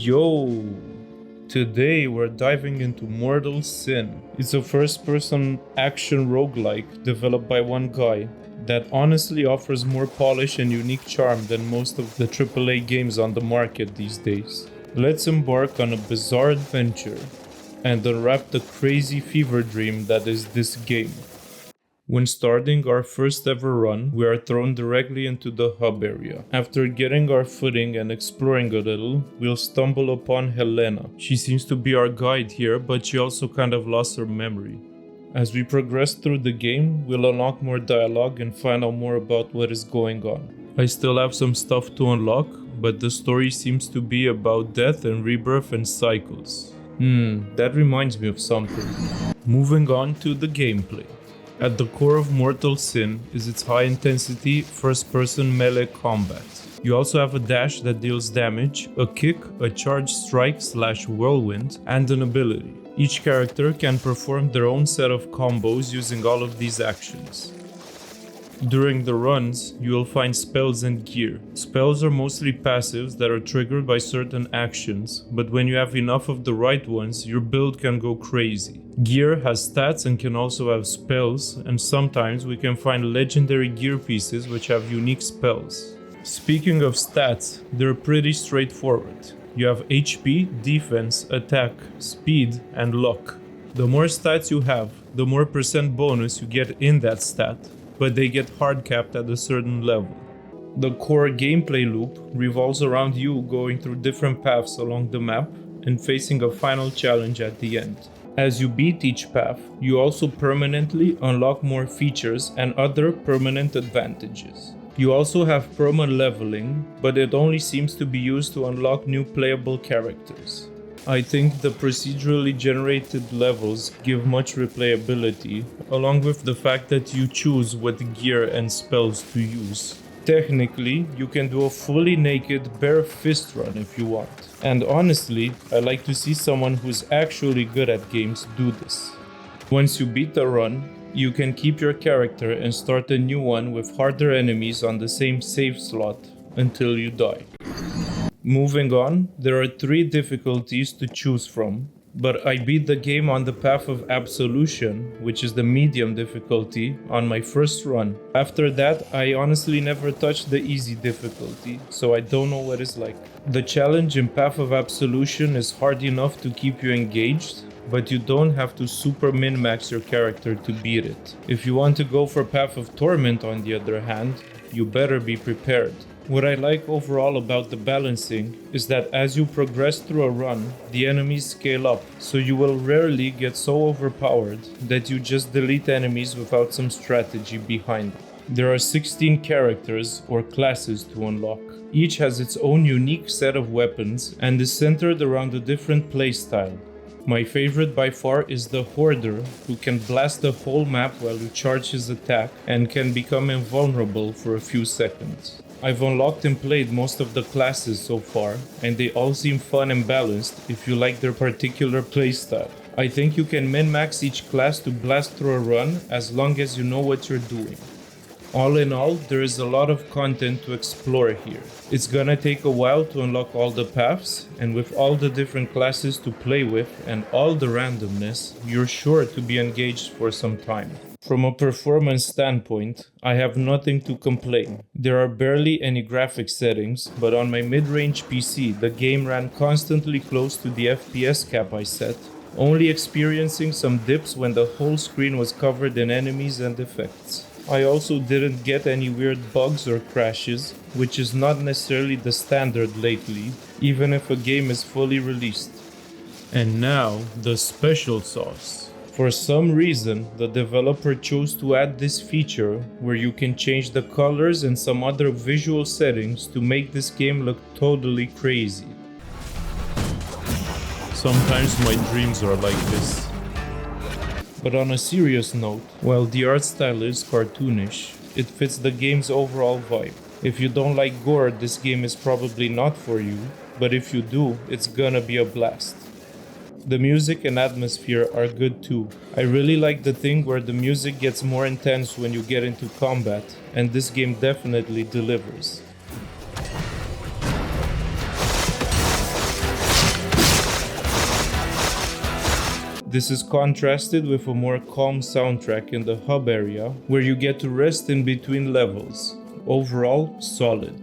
Yo! Today we're diving into MortalSin. It's a first-person action roguelike developed by one guy that honestly offers more polish and unique charm than most of the AAA games on the market these days. Let's embark on a bizarre adventure and unwrap the crazy fever dream that is this game. When starting our first ever run, we are thrown directly into the hub area. After getting our footing and exploring a little, we'll stumble upon Helena. She seems to be our guide here, but she also kind of lost her memory. As we progress through the game, we'll unlock more dialogue and find out more about what is going on. I still have some stuff to unlock, but the story seems to be about death and rebirth and cycles. That reminds me of something. Moving on to the gameplay. At the core of MortalSin is its high-intensity, first-person melee combat. You also have a dash that deals damage, a kick, a charge strike/whirlwind, and an ability. Each character can perform their own set of combos using all of these actions. During the runs, you will find spells and gear. Spells are mostly passives that are triggered by certain actions, but when you have enough of the right ones, your build can go crazy. Gear has stats and can also have spells, and sometimes we can find legendary gear pieces which have unique spells. Speaking of stats, they're pretty straightforward. You have HP, defense, attack, speed, and luck. The more stats you have, the more percent bonus you get in that stat, but they get hard capped at a certain level. The core gameplay loop revolves around you going through different paths along the map and facing a final challenge at the end. As you beat each path, you also permanently unlock more features and other permanent advantages. You also have perma leveling, but it only seems to be used to unlock new playable characters. I think the procedurally generated levels give much replayability, along with the fact that you choose what gear and spells to use. Technically, you can do a fully naked bare fist run if you want. And honestly, I like to see someone who's actually good at games do this. Once you beat the run, you can keep your character and start a new one with harder enemies on the same save slot until you die. Moving on, there are 3 difficulties to choose from, but I beat the game on the path of Absolution, which is the medium difficulty, on my first run. After that, I honestly never touched the easy difficulty, so I don't know what it's like. The challenge in Path of Absolution is hard enough to keep you engaged, but you don't have to super min-max your character to beat it. If you want to go for Path of Torment, on the other hand, you better be prepared. What I like overall about the balancing is that as you progress through a run, the enemies scale up, so you will rarely get so overpowered that you just delete enemies without some strategy behind it. There are 16 characters or classes to unlock. Each has its own unique set of weapons and is centered around a different playstyle. My favorite by far is the Hoarder, who can blast the whole map while you charge his attack and can become invulnerable for a few seconds. I've unlocked and played most of the classes so far, and they all seem fun and balanced if you like their particular playstyle. I think you can min-max each class to blast through a run as long as you know what you're doing. All in all, there is a lot of content to explore here. It's gonna take a while to unlock all the paths, and with all the different classes to play with and all the randomness, you're sure to be engaged for some time. From a performance standpoint, I have nothing to complain. There are barely any graphic settings, but on my mid-range PC, the game ran constantly close to the FPS cap I set, only experiencing some dips when the whole screen was covered in enemies and effects. I also didn't get any weird bugs or crashes, which is not necessarily the standard lately, even if a game is fully released. And now, the special sauce. For some reason, the developer chose to add this feature where you can change the colors and some other visual settings to make this game look totally crazy. Sometimes my dreams are like this. But on a serious note, while the art style is cartoonish, it fits the game's overall vibe. If you don't like gore, this game is probably not for you, but if you do, it's gonna be a blast. The music and atmosphere are good too. I really like the thing where the music gets more intense when you get into combat, and this game definitely delivers. This is contrasted with a more calm soundtrack in the hub area, where you get to rest in between levels. Overall, solid.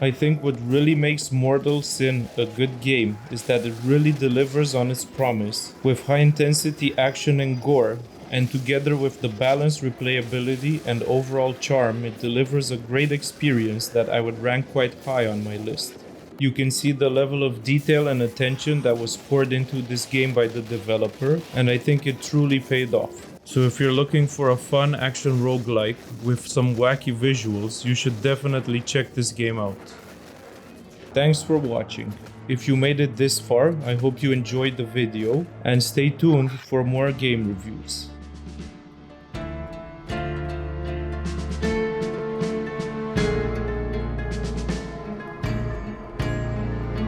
I think what really makes MortalSin a good game is that it really delivers on its promise, with high intensity action and gore, and together with the balanced replayability and overall charm, it delivers a great experience that I would rank quite high on my list. You can see the level of detail and attention that was poured into this game by the developer, and I think it truly paid off. So if you're looking for a fun action roguelike with some wacky visuals, you should definitely check this game out. Thanks for watching. If you made it this far, I hope you enjoyed the video, and stay tuned for more game reviews.